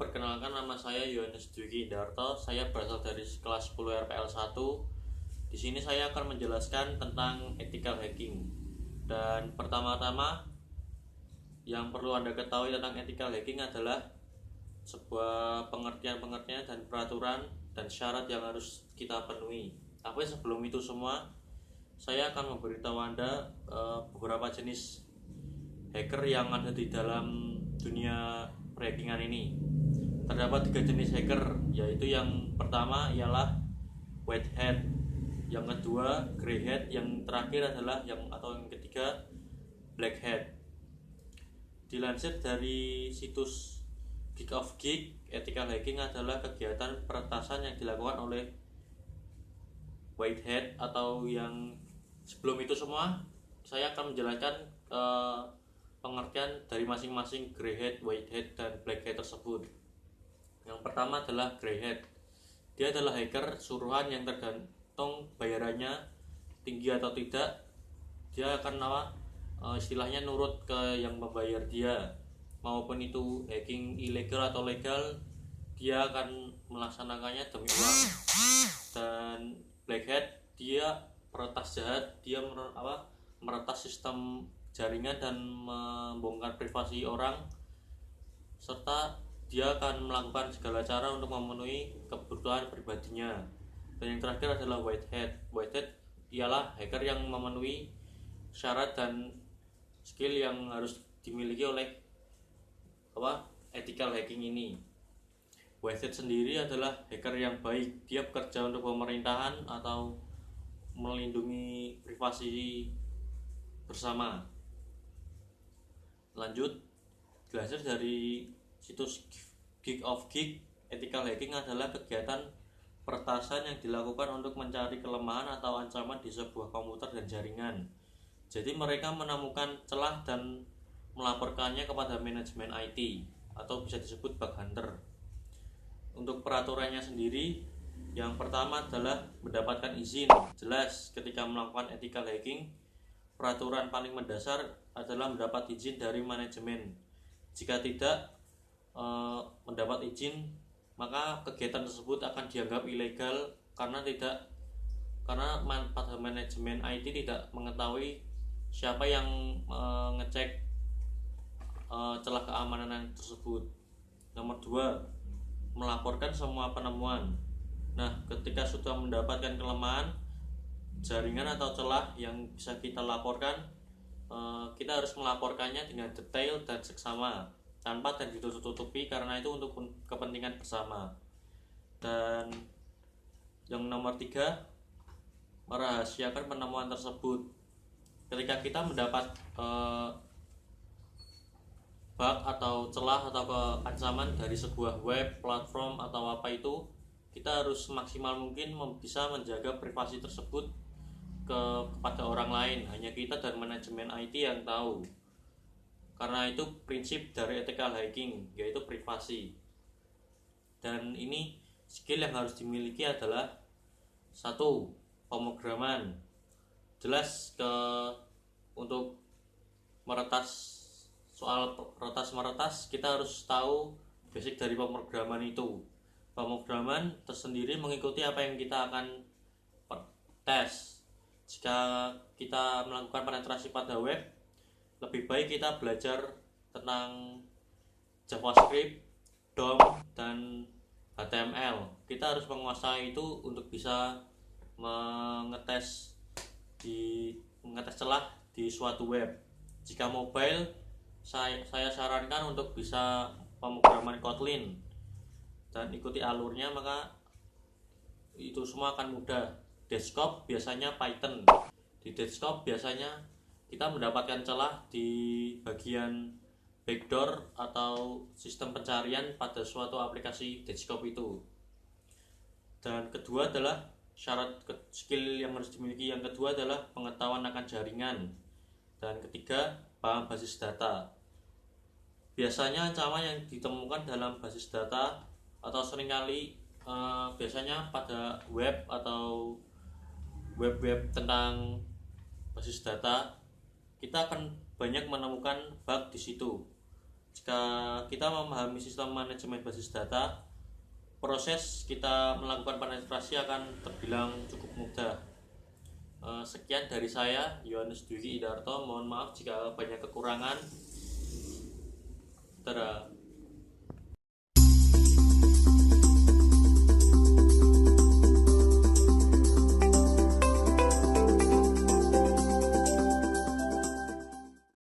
perkenalkan, nama saya Yohanes Dwiki Indarto. Saya berasal dari kelas 10 RPL 1. Di sini saya akan menjelaskan tentang ethical hacking. Dan pertama-tama yang perlu Anda ketahui tentang ethical hacking adalah sebuah pengertian-pengertian dan peraturan dan syarat yang harus kita penuhi. Tapi sebelum itu semua, saya akan memberitahu Anda beberapa jenis hacker yang ada di dalam dunia hackingan ini. Terdapat 3 jenis hacker, yaitu yang pertama ialah white hat, yang kedua grey hat, yang terakhir adalah yang ketiga black hat. Dilansir dari situs Geek of Geek, ethical hacking adalah kegiatan peretasan yang dilakukan oleh white hat, atau yang sebelum itu semua saya akan menjelaskan pengertian dari masing-masing grey hat, white hat, dan black hat tersebut. Yang pertama adalah grey hat. Dia adalah hacker suruhan yang tergantung bayarannya tinggi atau tidak. Dia akan istilahnya nurut ke yang membayar dia, maupun itu hacking ilegal atau legal, dia akan melaksanakannya demi uang. Dan black hat, dia peretas jahat, dia meretas sistem jaringan dan membongkar privasi orang, serta dia akan melakukan segala cara untuk memenuhi kebutuhan pribadinya. Dan yang terakhir adalah white hat. White hat ialah hacker yang memenuhi syarat dan skill yang harus dimiliki oleh ethical hacking ini. White hat sendiri adalah hacker yang baik. Dia bekerja untuk pemerintahan atau melindungi privasi bersama. Lanjut, dilansir dari situs Geek of Geek, ethical hacking adalah kegiatan peretasan yang dilakukan untuk mencari kelemahan atau ancaman di sebuah komputer dan jaringan. Jadi mereka menemukan celah dan melaporkannya kepada manajemen IT, atau bisa disebut bug hunter. Untuk peraturannya sendiri, yang pertama adalah mendapatkan izin. Jelas, ketika melakukan ethical hacking, peraturan paling mendasar adalah mendapat izin dari manajemen. Jika tidak mendapat izin, maka kegiatan tersebut akan dianggap ilegal karena pada manajemen IT tidak mengetahui siapa yang ngecek celah keamanan tersebut. Nomor 2, melaporkan semua penemuan. Nah, ketika sudah mendapatkan kelemahan jaringan atau celah yang bisa kita laporkan, kita harus melaporkannya dengan detail dan seksama, tanpa dan ditutup-tutupi, karena itu untuk kepentingan bersama. Dan yang nomor 3, merahasiakan penemuan tersebut. Ketika kita mendapat bug atau celah atau ancaman dari sebuah web, platform, atau apa itu, kita harus semaksimal mungkin bisa menjaga privasi tersebut kepada orang lain. Hanya kita dan manajemen IT yang tahu. Karena itu prinsip dari ethical hacking, yaitu privasi. Dan ini skill yang harus dimiliki adalah 1, pemrograman. Jelas, untuk soal meretas, kita harus tahu basic dari pemrograman itu. Pemrograman tersendiri mengikuti apa yang kita akan tes. Jika kita melakukan penetrasi pada web, lebih baik kita belajar tentang JavaScript, DOM, dan HTML. Kita harus menguasai itu untuk bisa mengetes celah di suatu web. Jika mobile, saya sarankan untuk bisa pemrograman Kotlin dan ikuti alurnya, maka itu semua akan mudah. Desktop biasanya Python. Di desktop biasanya kita mendapatkan celah di bagian backdoor atau sistem pencarian pada suatu aplikasi desktop itu. Dan kedua adalah syarat skill yang harus dimiliki. Yang kedua adalah pengetahuan akan jaringan. Dan ketiga, paham basis data. Biasanya ancaman yang ditemukan dalam basis data atau seringkali biasanya pada web atau web-web tentang basis data, kita akan banyak menemukan bug di situ. Jika kita memahami sistem manajemen basis data, proses kita melakukan penetrasi akan terbilang cukup mudah. Sekian dari saya, Yohanes Dwi Idarto. Mohon maaf jika banyak kekurangan. Dadah.